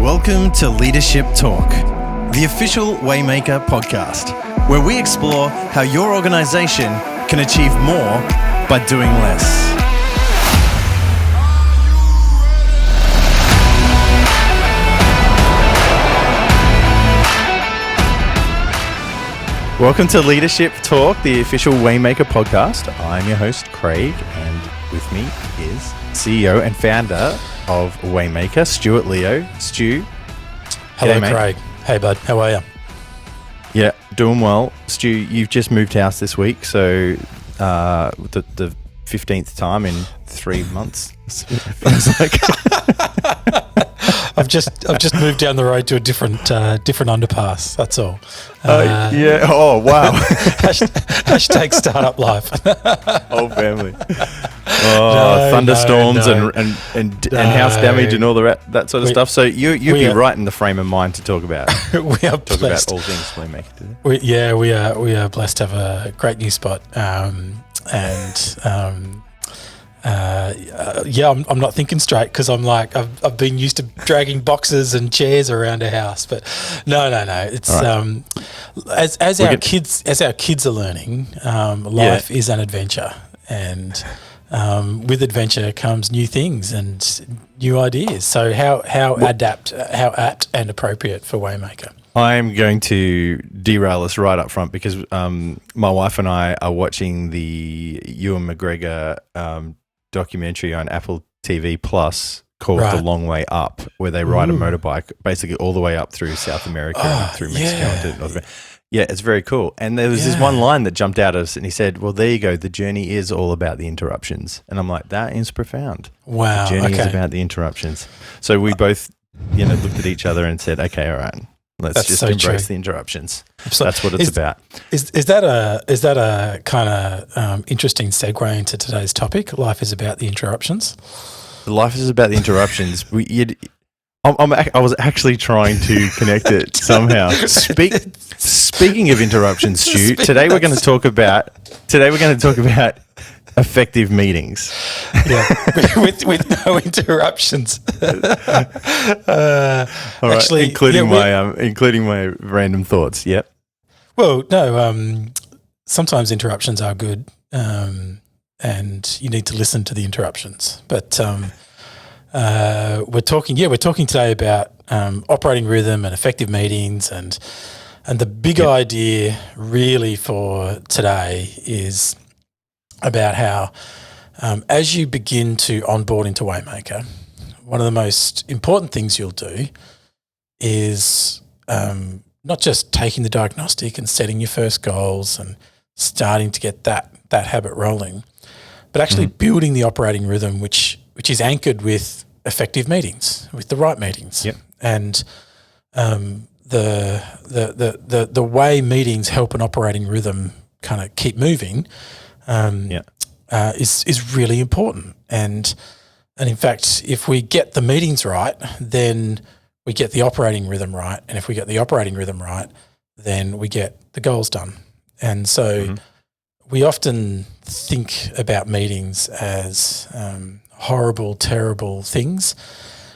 Welcome to Leadership Talk, the official Waymaker podcast, where we explore how your organization can achieve more by doing less. Welcome to Leadership Talk, the official Waymaker podcast. I'm your host, Craig, and with me is CEO and founder of Waymaker, Stuart Leo. Stu. Hello, G'day, Craig. Hey, bud. How are you? Yeah, doing well. Stu, you've just moved house this week, so the 15th time in 3 months, it feels like. I've just moved down the road to a different underpass. That's all. Yeah. Oh, wow. Hashtag startup life. Whole family. Oh, thunderstorms and house damage and all that sort of stuff. So you'd be right in the frame of mind to talk about. We are blessed. About all things Waymaker. We are blessed to have a great new spot. I'm not thinking straight because I'm like I've been used to dragging boxes and chairs around a house, but no. It's right. As our kids are learning, life is an adventure, and with adventure comes new things and new ideas. So how apt and appropriate for Waymaker. I'm going to derail us right up front because my wife and I are watching the Ewan McGregor documentary on Apple TV Plus called The Long Way Up, where they ride a motorbike basically all the way up through South America and through Mexico and North America. Yeah, it's very cool. And there was this one line that jumped out at us, and he said, well, there you go, the journey is all about the interruptions. And I'm like, that is profound. Wow. The journey is about the interruptions. So we both, looked at each other and said, okay, all right, let's just embrace the interruptions. So that's what it's about. Is that a kind of interesting segue into today's topic? Life is about the interruptions. Life is about the interruptions. I was actually trying to connect it somehow. Speaking of interruptions, Stu, today we're going to talk about effective meetings. Yeah, with no interruptions. All right, actually, including my random thoughts. Yep. Well, no. Sometimes interruptions are good, and you need to listen to the interruptions. But we're talking today about operating rhythm and effective meetings, and the big idea really for today is about how as you begin to onboard into Waymaker, one of the most important things you'll do is not just taking the diagnostic and setting your first goals and starting to get that habit rolling, but actually building the operating rhythm which is anchored with effective meetings, with the right meetings. Yep. And the way meetings help an operating rhythm kind of keep moving is really important. And in fact, if we get the meetings right, then we get the operating rhythm right. And if we get the operating rhythm right, then we get the goals done. And so we often think about meetings as horrible, terrible things.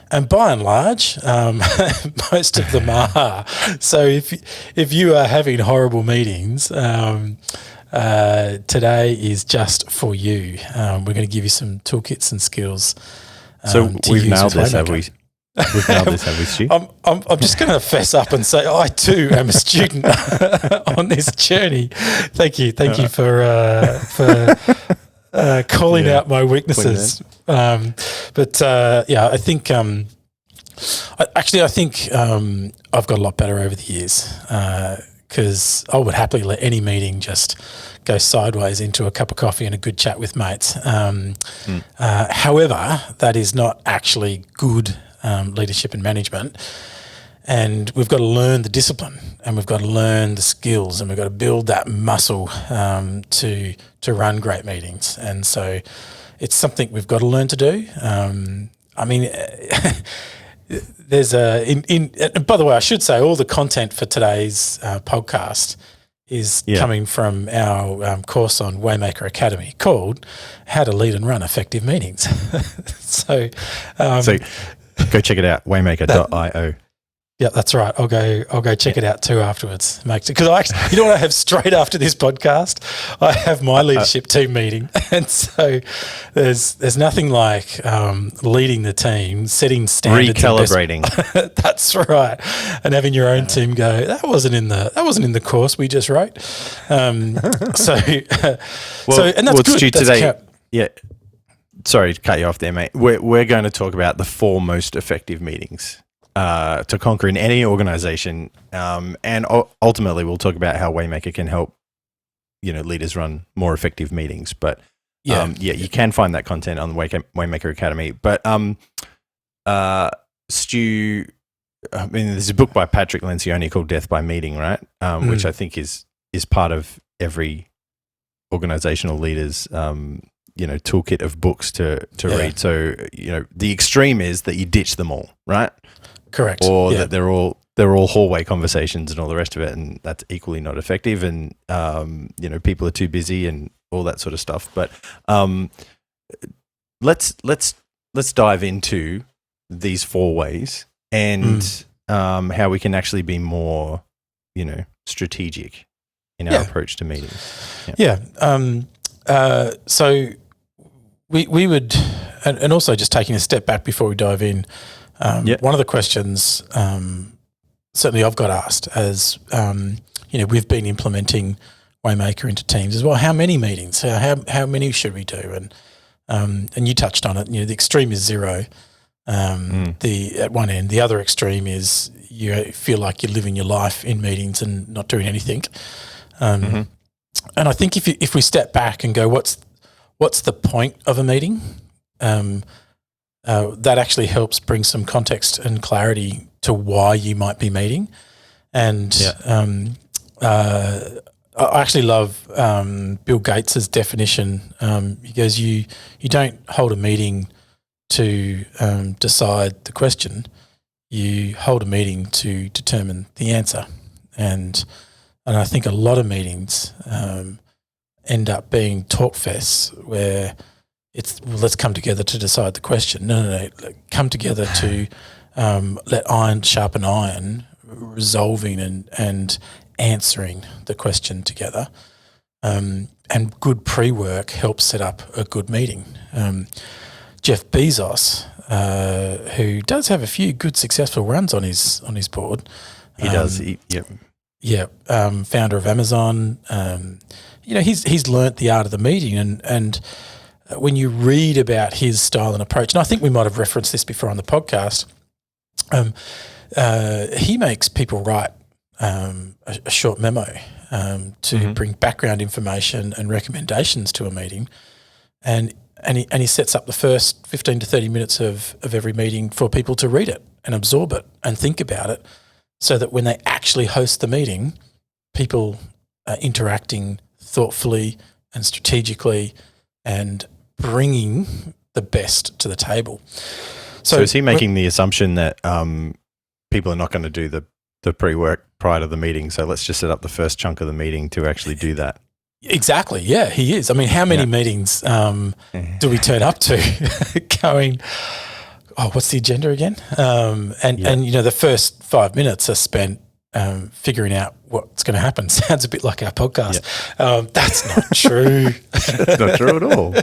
And by and large, most of them are. So if you are having horrible meetings, today is just for you. We're going to give you some toolkits and skills. So we've nailed this, have we? We've nailed this, have we, Stu? I'm just going to fess up and say I too am a student on this journey. Thank you for calling out my weaknesses. I think I've got a lot better over the years because I would happily let any meeting just go sideways into a cup of coffee and a good chat with mates. However, that is not actually good leadership and management. And we've got to learn the discipline, and we've got to learn the skills, and we've got to build that muscle to run great meetings. And so it's something we've got to learn to do. There's by the way, I should say all the content for today's podcast is coming from our course on Waymaker Academy called How to Lead and Run Effective Meetings. So Go check it out. Waymaker.io. Yeah, that's right. I'll go check it out too afterwards. Because you know what I have straight after this podcast? I have my leadership team meeting, and so there's nothing like leading the team, setting standards, recalibrating. That's right, and having your own team go. That wasn't in the course we just wrote. And that's good. Stu, today, yeah. Sorry to cut you off there, mate. We're going to talk about the 4 most effective meetings to conquer in any organization, and ultimately we'll talk about how Waymaker can help leaders run more effective meetings. But you can find that content on the Waymaker Academy. But Stu, there's a book by Patrick Lencioni called Death by Meeting, right? Which I think is part of every organizational leader's toolkit of books to read. So the extreme is that you ditch them all, right? Correct. Or that they're all hallway conversations and all the rest of it, and that's equally not effective. And people are too busy and all that sort of stuff. But let's dive into these 4 ways and how we can actually be more strategic in our approach to meetings. So we would, and also just taking a step back before we dive in. One of the questions, certainly I've got asked as, we've been implementing Waymaker into teams as well. How many meetings? How many should we do? And you touched on it. The extreme is 0. At one end, the other extreme is you feel like you're living your life in meetings and not doing anything. And I think if we step back and go, what's the point of a meeting? That actually helps bring some context and clarity to why you might be meeting. And I actually love Bill Gates's definition. He goes, you don't hold a meeting to decide the question. You hold a meeting to determine the answer. And I think a lot of meetings end up being talk fests where let's come together to decide the question. No. Come together to let iron sharpen iron, resolving and answering the question together. And good pre-work helps set up a good meeting. Jeff Bezos, who does have a few good successful runs on his board. He does. Founder of Amazon. He's learnt the art of the meeting, and when you read about his style and approach, and I think we might have referenced this before on the podcast, he makes people write a short memo to bring background information and recommendations to a meeting, and he sets up the first 15 to 30 minutes of every meeting for people to read it and absorb it and think about it, so that when they actually host the meeting, people are interacting thoughtfully and strategically and bringing the best to the table. So is he making the assumption that people are not going to do the pre-work prior to the meeting, so let's just set up the first chunk of the meeting to actually do that? Exactly, yeah, he is. I mean, how many meetings do we turn up to going, what's the agenda again? And the first 5 minutes are spent figuring out what's going to happen. Sounds a bit like our podcast. Yeah. That's not true. That's not true at all.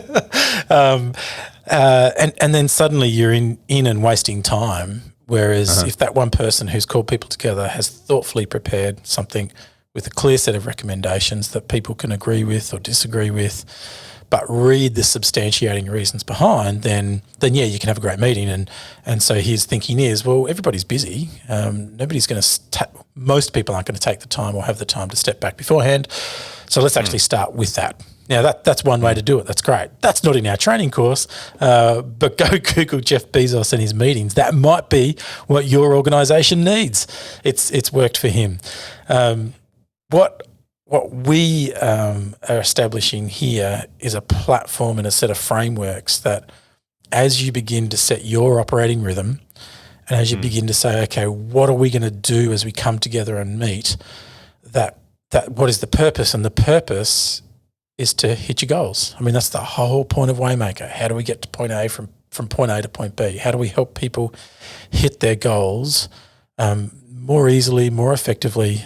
And then suddenly you're in and wasting time. Whereas if that one person who's called people together has thoughtfully prepared something with a clear set of recommendations that people can agree with or disagree with, but read the substantiating reasons behind, then you can have a great meeting. And so his thinking is, well, everybody's busy. Nobody's going to most people aren't going to take the time or have the time to step back beforehand. So let's actually start with that. Now, that's one way to do it. That's great. That's not in our training course, but go Google Jeff Bezos and his meetings. That might be what your organisation needs. It's worked for him. What we are establishing here is a platform and a set of frameworks that, as you begin to set your operating rhythm and as you begin to say, okay, what are we going to do as we come together and meet, that what is the purpose? And the purpose is to hit your goals. I mean, that's the whole point of Waymaker. How do we get to point A from from point A to point B? How do we help people hit their goals more easily, more effectively?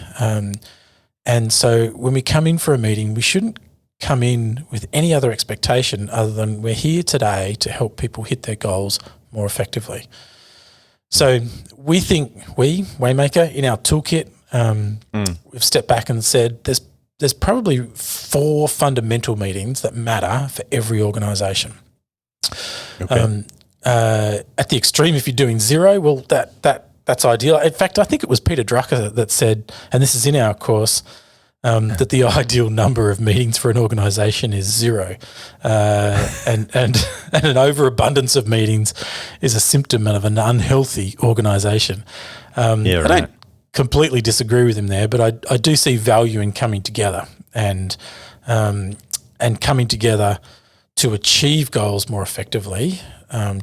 And so when we come in for a meeting, we shouldn't come in with any other expectation other than we're here today to help people hit their goals more effectively. So we think Waymaker, in our toolkit, we've stepped back and said there's probably 4 fundamental meetings that matter for every organisation. Okay. At the extreme, if you're doing 0, well, that's ideal. In fact, I think it was Peter Drucker that said, and this is in our course, that the ideal number of meetings for an organisation is 0, and an overabundance of meetings is a symptom of an unhealthy organisation. I don't completely disagree with him there, but I do see value in coming together and coming together to achieve goals more effectively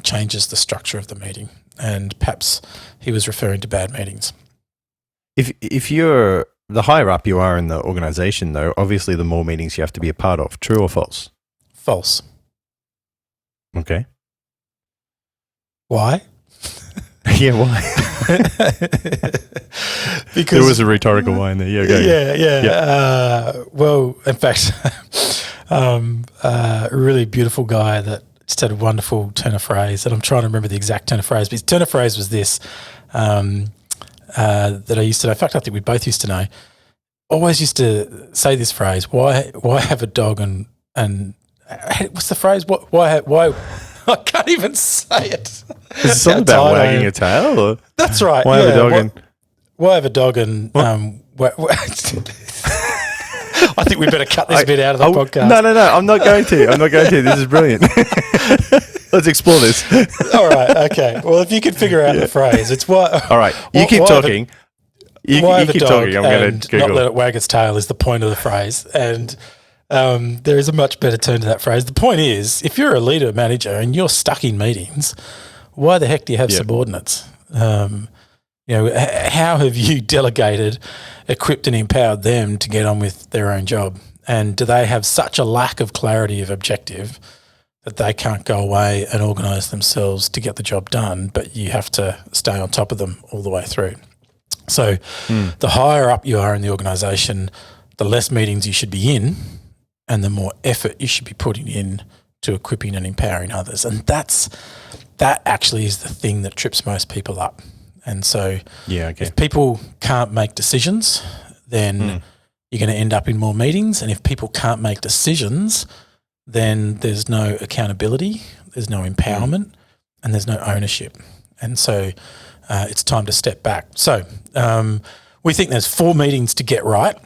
changes the structure of the meeting. And perhaps he was referring to bad meetings. If you're the higher up you are in the organization, though, obviously the more meetings you have to be a part of. True or false? False. Okay. Why? Yeah, why? Because there was a rhetorical why in there. Yeah, go. Yeah. Well, in fact, a really beautiful guy that just had a wonderful turn of phrase, and I'm trying to remember the exact turn of phrase, but his turn of phrase was this, that I used to know. In fact, I think we both used to know. Always used to say this phrase, why have a dog and what's the phrase? Why I can't even say it. Is it something about wagging a tail? Or? That's right. Why have a dog and... Why have a dog and... I think we better cut this bit out of the podcast. No. I'm not going to. This is brilliant. Let's explore this. All right. Okay. Well, if you could figure out the phrase, it's why... All right. You keep talking. You keep talking. I'm going to Google. Not let it wag its tail is the point of the phrase. And there is a much better turn to that phrase. The point is, if you're a leader, manager, and you're stuck in meetings, why the heck do you have subordinates? How have you delegated, equipped and empowered them to get on with their own job? And do they have such a lack of clarity of objective that they can't go away and organise themselves to get the job done, but you have to stay on top of them all the way through? So the higher up you are in the organisation, the less meetings you should be in and the more effort you should be putting in to equipping and empowering others. And that actually is the thing that trips most people up. And so if people can't make decisions, then you're going to end up in more meetings. And if people can't make decisions, then there's no accountability, there's no empowerment, and there's no ownership. And so it's time to step back. So we think there's 4 meetings to get right.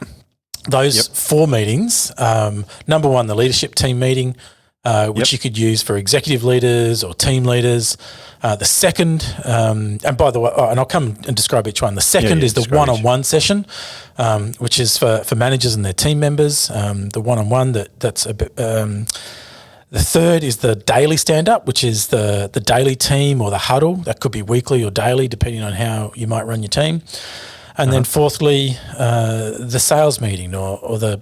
Those 4 meetings, number 1, the leadership team meeting, which you could use for executive leaders or team leaders. The second, and by the way, and I'll come and describe each one. The second is the one-on-one session, which is for managers and their team members. The one-on-one that's a bit. The third is the daily stand-up, which is the daily team or the huddle. That could be weekly or daily, depending on how you might run your team. And then fourthly, the sales meeting or the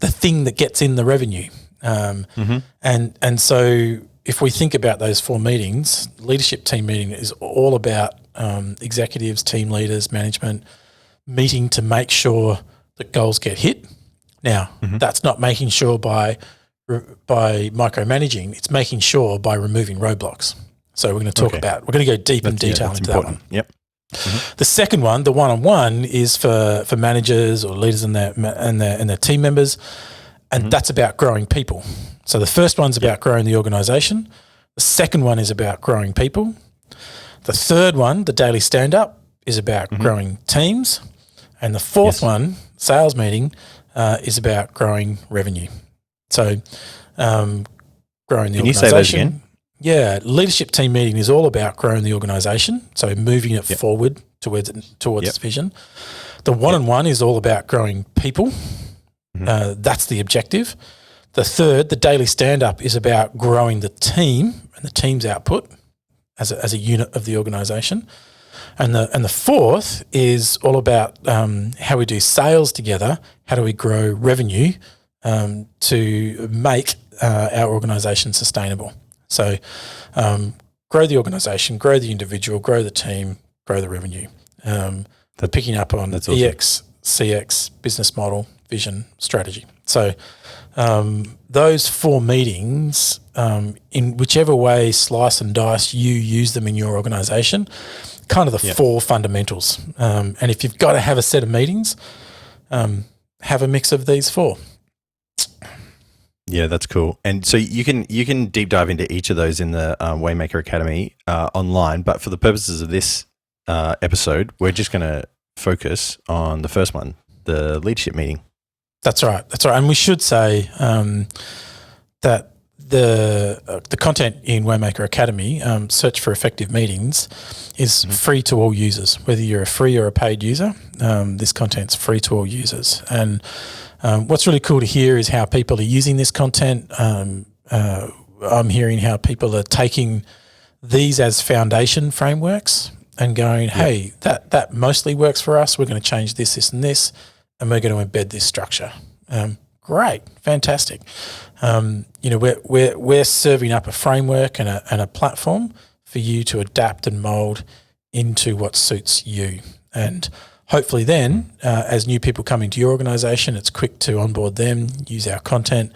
thing that gets in the revenue. And so if we think about those 4 meetings, leadership team meeting is all about executives, team leaders, management meeting to make sure that goals get hit. Now, that's not making sure by micromanaging, it's making sure by removing roadblocks. So we're going to talk we're going to go deep in detail into important. That one. Yep. The second one, the one-on-one, is for managers or leaders and their team members. And that's about growing people. So the first one's about growing the organisation. The second one is about growing people. The third one, the daily stand-up, is about growing teams. And the fourth one, sales meeting, is about growing revenue. So growing the organisation. Can you say those again? Yeah, leadership team meeting is all about growing the organisation, so moving it forward towards its vision. The one-on-one is all about growing people. That's the objective. The third, the daily stand-up, is about growing the team and the team's output as a unit of the organisation. And the fourth is all about how we do sales together. How do we grow revenue to make our organisation sustainable? So grow the organization, grow the individual, grow the team, grow the revenue. They're picking up on That's awesome. EX, CX, business model, vision, strategy. So those 4 meetings, in whichever way, slice and dice, you use them in your organization, kind of the 4 fundamentals. And if you've got to have a set of meetings, have a mix of these 4. Yeah, that's cool. And so you can deep dive into each of those in the Waymaker Academy online. But for the purposes of this episode, we're just going to focus on the first one, the leadership meeting. That's right. And we should say that the content in Waymaker Academy, search for effective meetings, is free to all users. Whether you're a free or a paid user, this content's free to all users. And what's really cool to hear is how people are using this content. I'm hearing how people are taking these as foundation frameworks and going, hey, that mostly works for us. We're going to change this, this, and this, and we're going to embed this structure. Great, fantastic. We're serving up a framework and a platform for you to adapt and mold into what suits you. And hopefully then, as new people come into your organisation, it's quick to onboard them, use our content,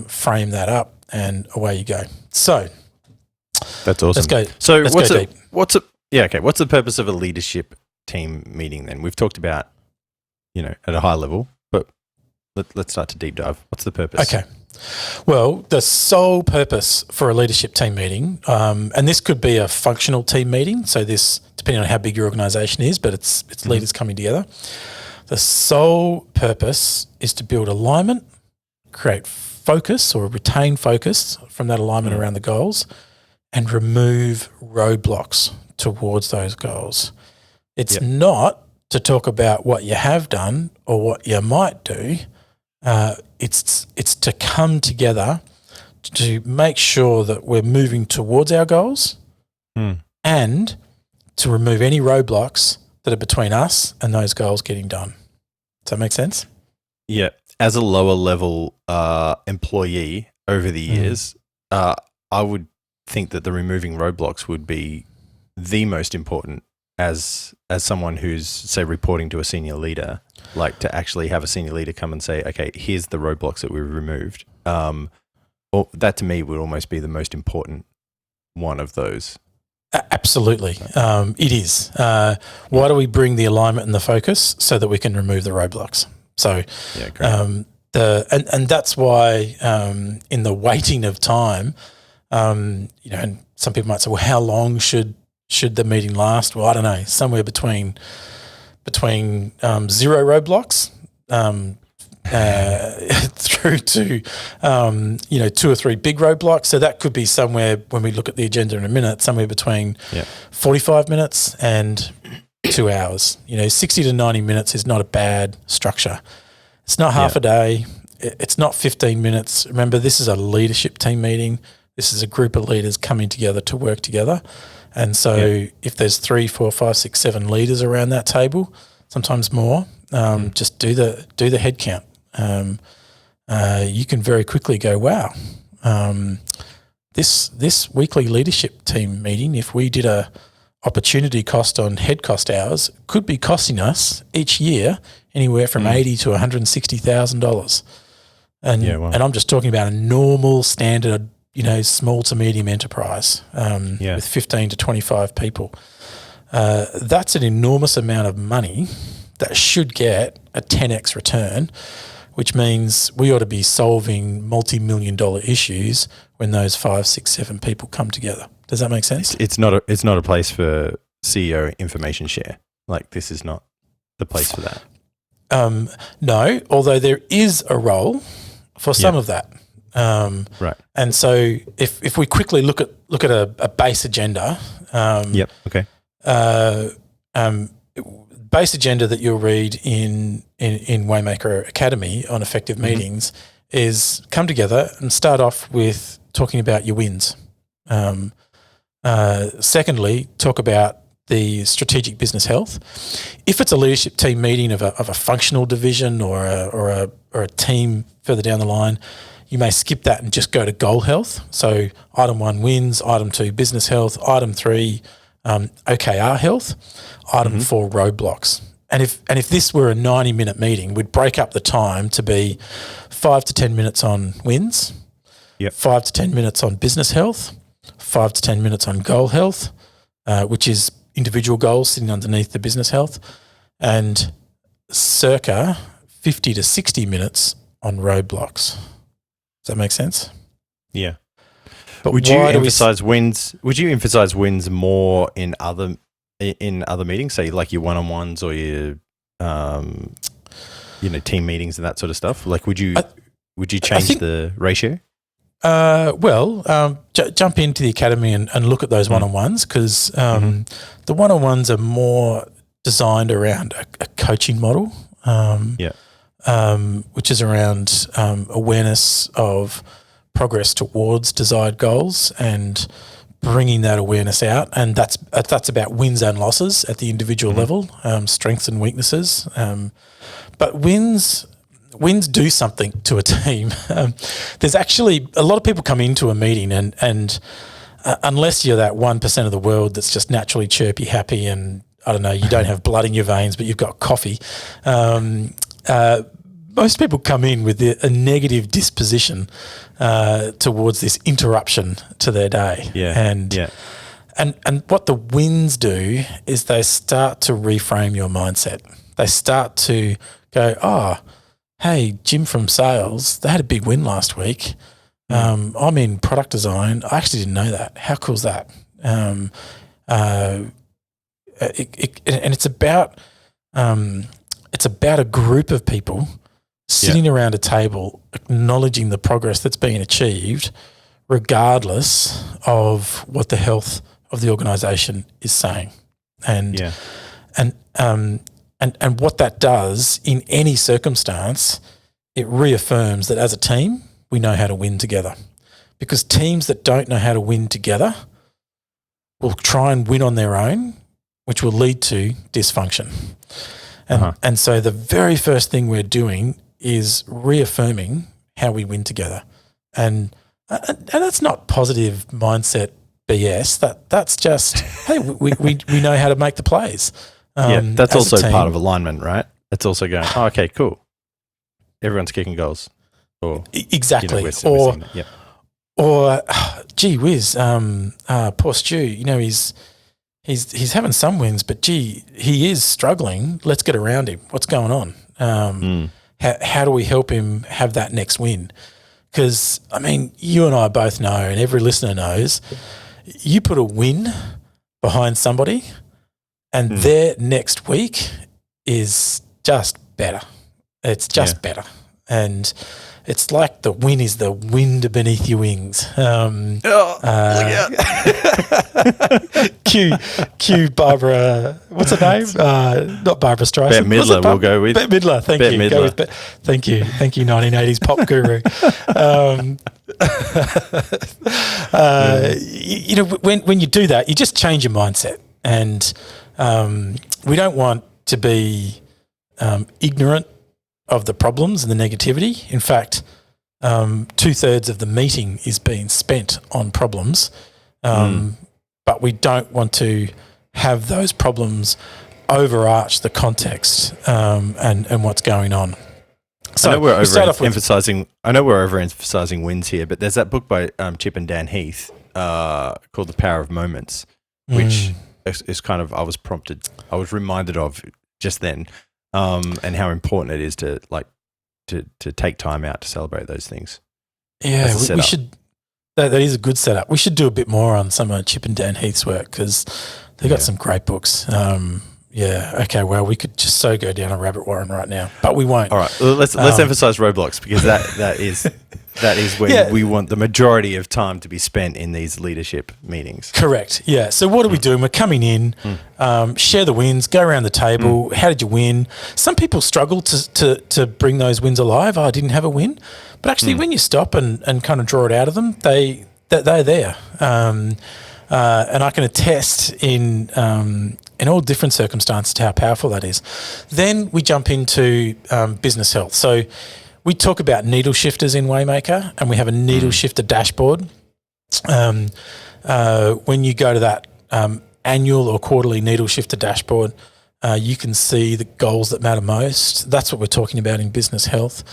frame that up, and away you go. So that's awesome. Let's go. So What's the purpose of a leadership team meeting then? We've talked about, at a high level, but let's start to deep dive. What's the purpose? Okay. Well, the sole purpose for a leadership team meeting, and this could be a functional team meeting, so this, depending on how big your organisation is, but it's leaders coming together. The sole purpose is to build alignment, create focus or retain focus from that alignment around the goals, and remove roadblocks towards those goals. It's not to talk about what you have done or what you might do. It's to come together to make sure that we're moving towards our goals and to remove any roadblocks that are between us and those goals getting done. Does that make sense? Yeah. As a lower level employee over the years, I would think that the removing roadblocks would be the most important as someone who's, say, reporting to a senior leader, like to actually have a senior leader come and say, okay, here's the roadblocks that we've removed. Well, that to me would almost be the most important one of those. Absolutely. It is. Why do we bring the alignment and the focus? So that we can remove the roadblocks. So, and that's why in the waiting of time, and some people might say, well, how long should the meeting last? Well, I don't know, somewhere between 0 roadblocks through to 2 or 3 big roadblocks. So that could be somewhere, when we look at the agenda in a minute, somewhere between 45 minutes and 2 hours. 60 to 90 minutes is not a bad structure. It's not half a day. It's not 15 minutes. Remember, this is a leadership team meeting. This is a group of leaders coming together to work together. And so if there's 3, 4, 5, 6, 7 leaders around that table, sometimes more, just do the head count. You can very quickly go, wow, this weekly leadership team meeting, if we did a opportunity cost on head cost hours, could be costing us each year anywhere from $80,000 to $160,000. And I'm just talking about a normal standard, small to medium enterprise with 15 to 25 people. That's an enormous amount of money that should get a 10x return, which means we ought to be solving multi-million-dollar issues when those 5, 6, 7 people come together. Does that make sense? It's not a place for CEO information share. Like, this is not the place for that. No, although there is a role for some of that. Right. And so if we quickly look at a base agenda. Okay. Base agenda that you'll read in Waymaker Academy on effective meetings is come together and start off with talking about your wins. Secondly, talk about the strategic business health. If it's a leadership team meeting of a functional division or a team further down the line, you may skip that and just go to goal health. So item 1, wins. Item 2, business health. Item 3, OKR health. Item 4, roadblocks. And if this were a 90-minute meeting, we'd break up the time to be 5 to 10 minutes on wins, 5 to 10 minutes on business health, 5 to 10 minutes on goal health, which is individual goals sitting underneath the business health, and circa 50 to 60 minutes on roadblocks. Does that make sense? Yeah. But would you emphasize wins? Would you emphasize wins more in other meetings, say like your one-on-ones or your team meetings and that sort of stuff? Like, would you change the ratio? Jump into the academy and look at those one-on-ones, because the one-on-ones are more designed around a coaching model, which is around awareness of progress towards desired goals and bringing that awareness out. And that's about wins and losses at the individual level, strengths and weaknesses. But wins do something to a team. There's actually a lot of people come into a meeting and unless you're that 1% of the world that's just naturally chirpy, happy, and I don't know, you don't have blood in your veins, but you've got coffee. Most people come in with a negative disposition towards this interruption to their day. And what the wins do is they start to reframe your mindset. They start to go, oh, hey, Jim from sales, they had a big win last week. I'm in product design. I actually didn't know that. How cool is that? And it's about a group of people sitting around a table, acknowledging the progress that's being achieved, regardless of what the health of the organisation is saying, and what that does in any circumstance, it reaffirms that as a team we know how to win together. Because teams that don't know how to win together will try and win on their own, which will lead to dysfunction. And so the very first thing we're doing is reaffirming how we win together. And that's not positive mindset BS. That's just, hey, we know how to make the plays. That's also part of alignment, right? It's also going, oh, okay, cool. Everyone's kicking goals. Or exactly. Or gee whiz, poor Stu, he's having some wins, but gee, he is struggling. Let's get around him. What's going on? How do we help him have that next win? Because, I mean, you and I both know, and every listener knows, you put a win behind somebody and their next week is just better. It's just better. And it's like the win is the wind beneath your wings. Look out. Cue Barbara, what's her name? Not Barbara Streisand. Bette Midler we'll go with. Bette Midler, thank you. Go with thank you, 1980s pop guru. When you do that, you just change your mindset. And we don't want to be ignorant of the problems and the negativity. In fact, 2/3 of the meeting is being spent on problems, but we don't want to have those problems overarch the context and what's going on. So I know we're overemphasizing wins here, but there's that book by Chip and Dan Heath called The Power of Moments, which is kind of I was reminded of just then. And how important it is to take time out to celebrate those things. Yeah, we should. That is a good setup. We should do a bit more on some of Chip and Dan Heath's work because they've got some great books. Okay. Well, we could just so go down a rabbit warren right now, but we won't. All right. Well, let's emphasize roadblocks because that is when we want the majority of time to be spent in these leadership meetings. Correct. Yeah. So what are we doing? We're coming in, share the wins, go around the table. How did you win? Some people struggle to bring those wins alive. Oh, I didn't have a win. But actually when you stop and kind of draw it out of them, they're there. And I can attest in all different circumstances to how powerful that is. Then we jump into business health. So we talk about needle shifters in Waymaker, and we have a needle shifter dashboard. When you go to that annual or quarterly needle shifter dashboard, you can see the goals that matter most. That's what we're talking about in business health.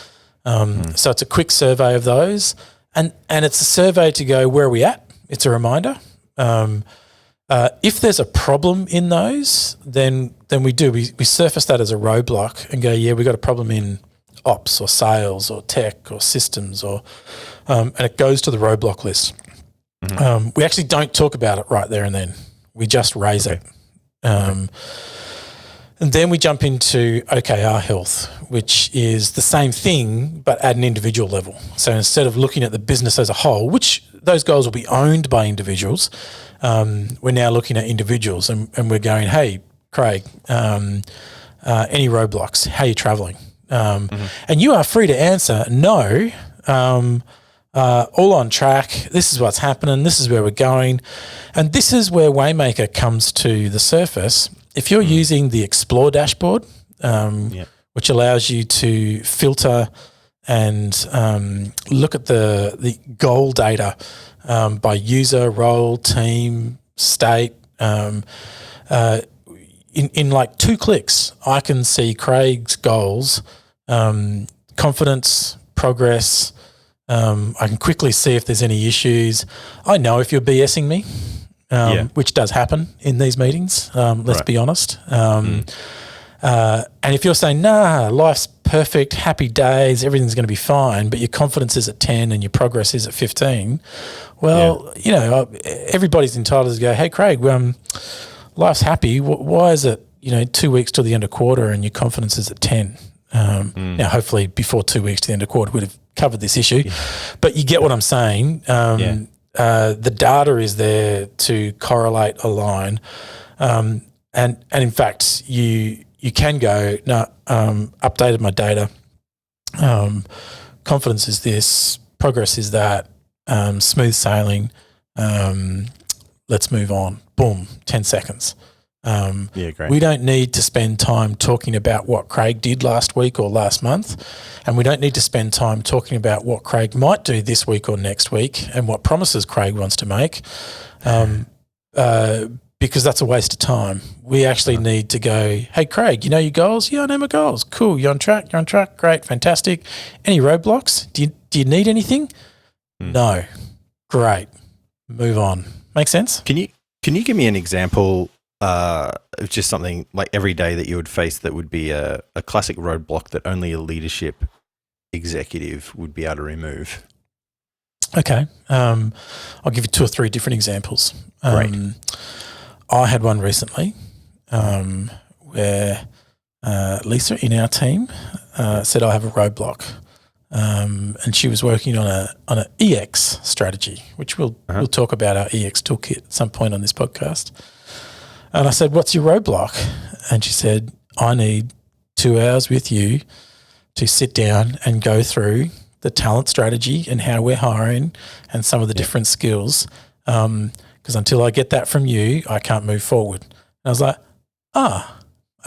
So it's a quick survey of those, and it's a survey to go, where are we at? It's a reminder. If there's a problem in those, then we surface that as a roadblock and go, yeah, we got a problem in ops or sales or tech or systems, or and it goes to the roadblock list. We actually don't talk about it right there and then. We just raise it. And then we jump into OKR health, which is the same thing but at an individual level. So instead of looking at the business as a whole, which those goals will be owned by individuals, we're now looking at individuals and we're going, hey, Craig, any roadblocks? How are you travelling? And you are free to answer no, all on track. This is what's happening. This is where we're going. And this is where Waymaker comes to the surface. If you're using the Explore dashboard, which allows you to filter and look at the goal data by user, role, team, state, in like 2 clicks, I can see Craig's goals, confidence, progress. I can quickly see if there's any issues. I know if you're BSing me, which does happen in these meetings, let's be honest. And if you're saying, nah, life's perfect, happy days, everything's going to be fine, but your confidence is at 10 and your progress is at 15, well, you know, everybody's entitled to go, hey, Craig, life's happy. Why is it, 2 weeks till the end of quarter and your confidence is at 10? Now, hopefully before 2 weeks to the end of quarter, we'd have covered this issue. But you get what I'm saying. The data is there to correlate, align. And in fact, you can go, no, updated my data. Confidence is this, progress is that, smooth sailing. Let's move on. Boom, 10 seconds. Great. We don't need to spend time talking about what Craig did last week or last month, and we don't need to spend time talking about what Craig might do this week or next week and what promises Craig wants to make, because that's a waste of time. We actually need to go, hey, Craig, you know your goals? Yeah, I know my goals. Cool, you're on track, great, fantastic. Any roadblocks? Do you need anything? No. Great. Move on. Make sense? Can you give me an example of just something like every day that you would face that would be a classic roadblock that only a leadership executive would be able to remove? Okay. I'll give you 2 or 3 different examples. Great. I had one recently where Lisa in our team said, I have a roadblock. And she was working on an EX strategy, which we'll talk about our EX toolkit at some point on this podcast. And I said, what's your roadblock? And she said, I need 2 hours with you to sit down and go through the talent strategy and how we're hiring and some of the different skills. Because until I get that from you, I can't move forward. And I was like,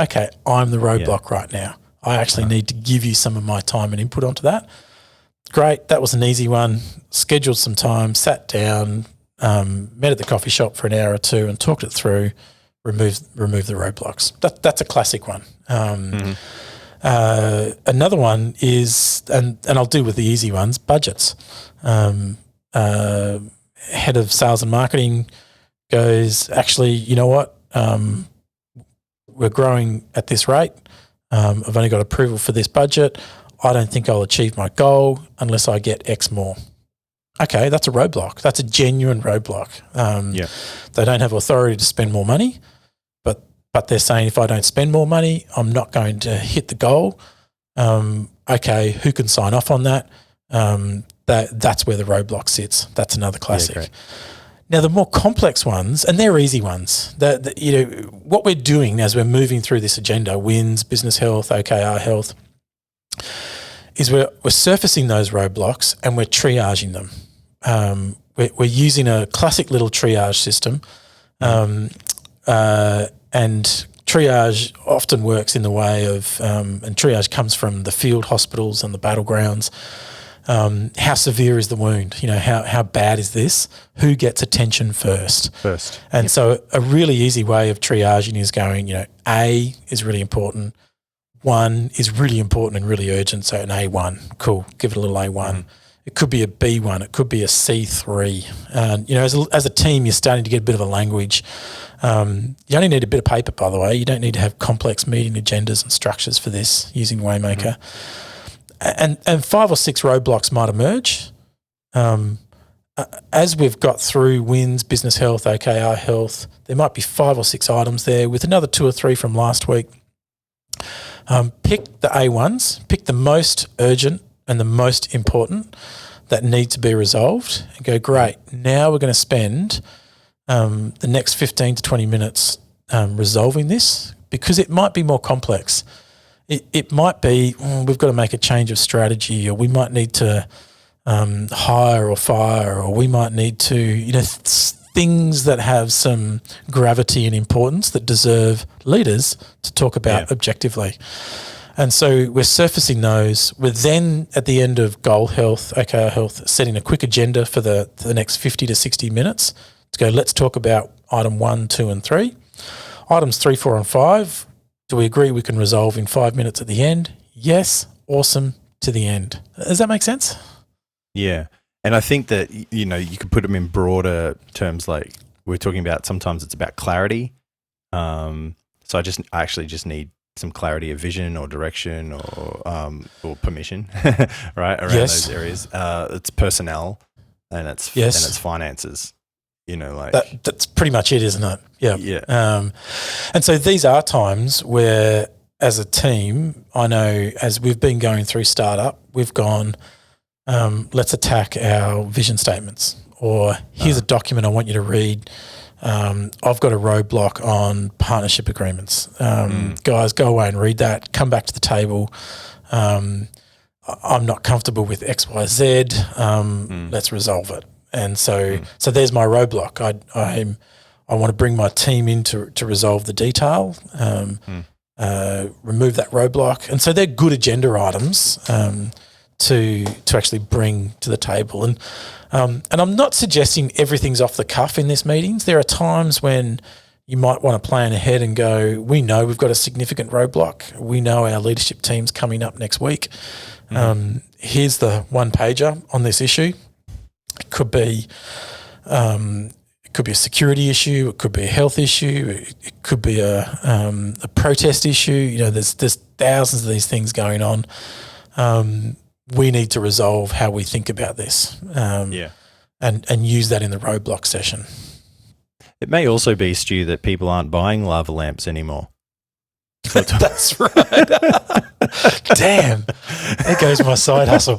okay, I'm the roadblock right now. I actually need to give you some of my time and input onto that. Great, that was an easy one. Scheduled some time, sat down, met at the coffee shop for an hour or 2 and talked it through. Remove the roadblocks. That's a classic one. Another one is, and I'll deal with the easy ones, budgets. Head of sales and marketing goes, actually, you know what? We're growing at this rate. I've only got approval for this budget. I don't think I'll achieve my goal unless I get X more. Okay, that's a roadblock. That's a genuine roadblock. They don't have authority to spend more money, but they're saying if I don't spend more money, I'm not going to hit the goal. Okay, who can sign off on that? That's where the roadblock sits. That's another classic. Now, the more complex ones, and they're easy ones, what we're doing as we're moving through this agenda, wins, business health, OKR health, is we're surfacing those roadblocks and we're triaging them. We're using a classic little triage system and triage often works in the way of, and triage comes from the field hospitals and the battlegrounds. How severe is the wound? How bad is this? Who gets attention first? And so a really easy way of triaging is going, A is really important. 1 is really important and really urgent. So an A1, cool, give it a little A1. Mm-hmm. It could be a B1. It could be a C3. And, as a team, you're starting to get a bit of a language. You only need a bit of paper, by the way. You don't need to have complex meeting agendas and structures for this using Waymaker. Mm-hmm. And 5 or 6 roadblocks might emerge. As we've got through wins, business health, OKR health, there might be 5 or 6 items there with another 2 or 3 from last week. Pick the A1s, pick the most urgent and the most important that need to be resolved and go, great, now we're going to spend the next 15 to 20 minutes resolving this, because it might be more complex. It might be we've got to make a change of strategy, or we might need to hire or fire, or we might need to, things that have some gravity and importance that deserve leaders to talk about objectively. And so we're surfacing those. We're then at the end of goal health, OKR health, setting a quick agenda for the next 50 to 60 minutes to go, let's talk about item 1, 2 and 3. Items 3, 4 and 5, do we agree we can resolve in 5 minutes at the end? Yes. Awesome. To the end. Does that make sense? Yeah. And I think that, you could put them in broader terms, like we're talking about, sometimes it's about clarity. So I actually just need some clarity of vision or direction or permission, right, around those areas. It's personnel and it's finances. That's pretty much it, isn't it? Yeah. Yeah. And so these are times where, as a team, I know as we've been going through startup, we've gone, let's attack our vision statements, or here's a document I want you to read. I've got a roadblock on partnership agreements. Guys, go away and read that. Come back to the table. I'm not comfortable with X, Y, Z. Let's resolve it. And so there's my roadblock. I want to bring my team in to resolve the detail, remove that roadblock. And so they're good agenda items to actually bring to the table. And I'm not suggesting everything's off the cuff in these meetings. There are times when you might want to plan ahead and go, we know we've got a significant roadblock. We know our leadership team's coming up next week. Here's the one-pager on this issue. It could be a security issue. It could be a health issue. It could be a protest issue. There's thousands of these things going on. We need to resolve how we think about this, and use that in the roadblock session. It may also be, Stu, that people aren't buying lava lamps anymore. That's right. Damn, there goes my side hustle.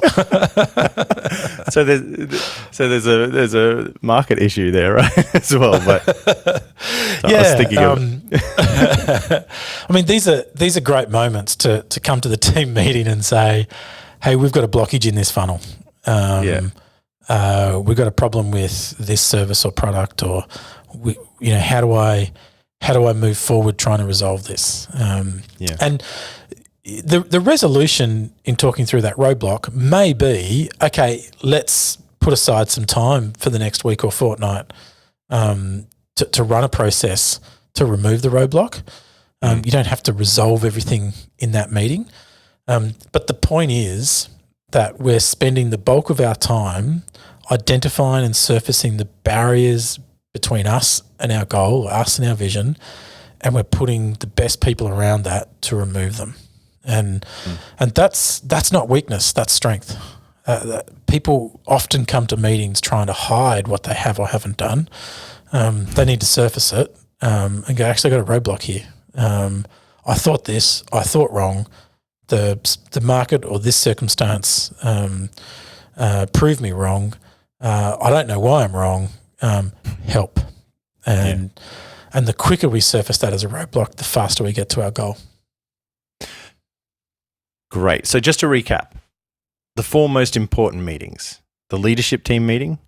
So there's a market issue there, right, as well. But I was thinking I mean, these are great moments to come to the team meeting and say, hey, we've got a blockage in this funnel. We've got a problem with this service or product, or how do I move forward trying to resolve this? And the resolution in talking through that roadblock may be, okay, let's put aside some time for the next week or fortnight to run a process to remove the roadblock. You don't have to resolve everything in that meeting. But the point is that we're spending the bulk of our time identifying and surfacing the barriers between us and our goal, us and our vision, and we're putting the best people around that to remove them. And that's not weakness, that's strength. People often come to meetings trying to hide what they have or haven't done. They need to surface it and go, actually, I got a roadblock here. I thought this, I thought wrong. The market or this circumstance proved me wrong. I don't know why I'm wrong. Help. And the quicker we surface that as a roadblock, the faster we get to our goal. Great. So just to recap, the 4 most important meetings: the leadership team meeting,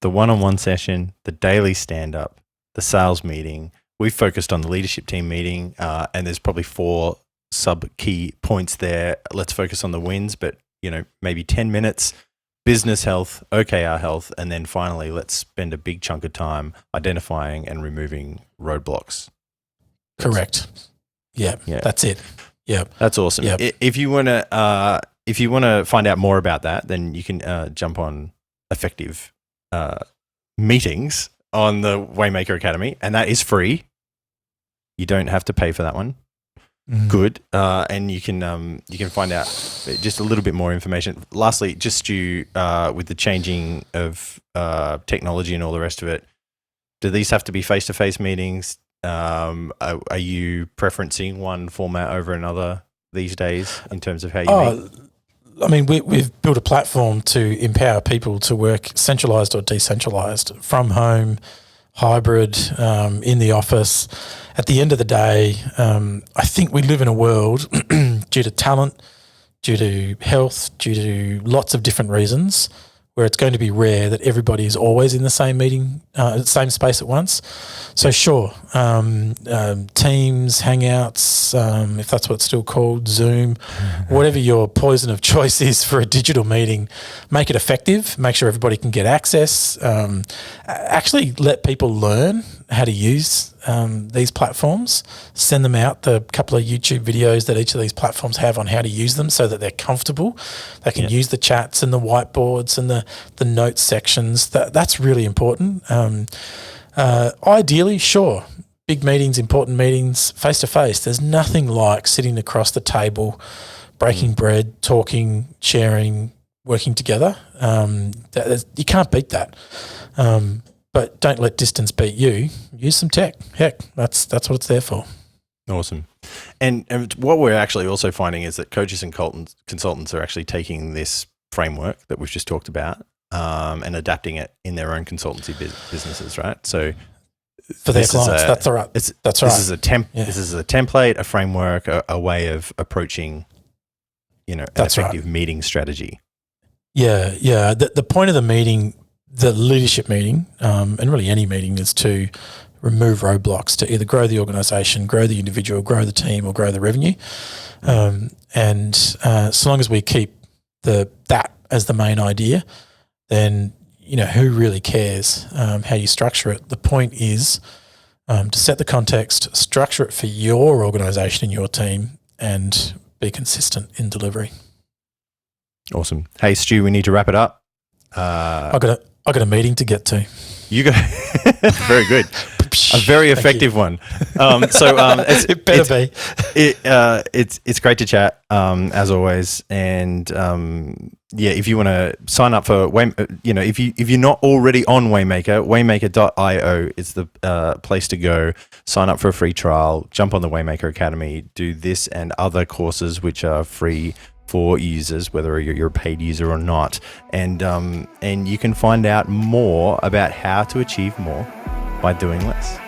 the one-on-one session, the daily stand-up, the sales meeting, we've focused on the leadership team meeting, and there's probably 4 sub key points there. Let's focus on the wins, but maybe 10 minutes, business health, OKR health, and then finally, let's spend a big chunk of time identifying and removing roadblocks. Correct. Yeah. That's it. Yeah, that's awesome. Yep. If you want to find out more about that, then you can jump on effective meetings on the Waymaker Academy, and that is free. You don't have to pay for that one. Good, and you can find out just a little bit more information. Lastly, just with the changing of technology and all the rest of it, do these have to be face-to-face meetings? Are you preferencing one format over another these days in terms of how you meet? I mean, we've built a platform to empower people to work centralized or decentralized, from home, hybrid, in the office. At the end of the day, I think we live in a world due to talent, due to health, due to lots of different reasons, where it's going to be rare that everybody is always in the same meeting, same space at once. So sure, Teams, Hangouts, if that's what it's still called, Zoom, whatever your poison of choice is for a digital meeting, make it effective, make sure everybody can get access, actually let people learn how to use these platforms, send them out the couple of YouTube videos that each of these platforms have on how to use them so that they're comfortable. They can use the chats and the whiteboards and the notes sections. That's really important. Ideally, sure, big meetings, important meetings, face-to-face. There's nothing like sitting across the table, breaking bread, talking, sharing, working together. You can't beat that. But don't let distance beat you. Use some tech. Heck, that's what it's there for. Awesome. And what we're actually also finding is that coaches and consultants are actually taking this framework that we've just talked about and adapting it in their own consultancy businesses, right? So for their clients, that's right. That's right. This is a template, a framework, a way of approaching, an effective meeting strategy. Yeah. The point of the meeting, the leadership meeting, and really any meeting, is to remove roadblocks to either grow the organisation, grow the individual, grow the team, or grow the revenue. And so long as we keep that as the main idea, then who really cares how you structure it? The point is to set the context, structure it for your organisation and your team, and be consistent in delivery. Awesome. Hey, Stu, we need to wrap it up. I got a meeting to get to. You got very good. A very effective one. It better be. It's great to chat as always, and if you want to sign up for if you're not already on Waymaker, Waymaker.io is the place to go. Sign up for a free trial. Jump on the Waymaker Academy. Do this and other courses which are free for users, whether you're a paid user or not, and you can find out more about how to achieve more by doing less.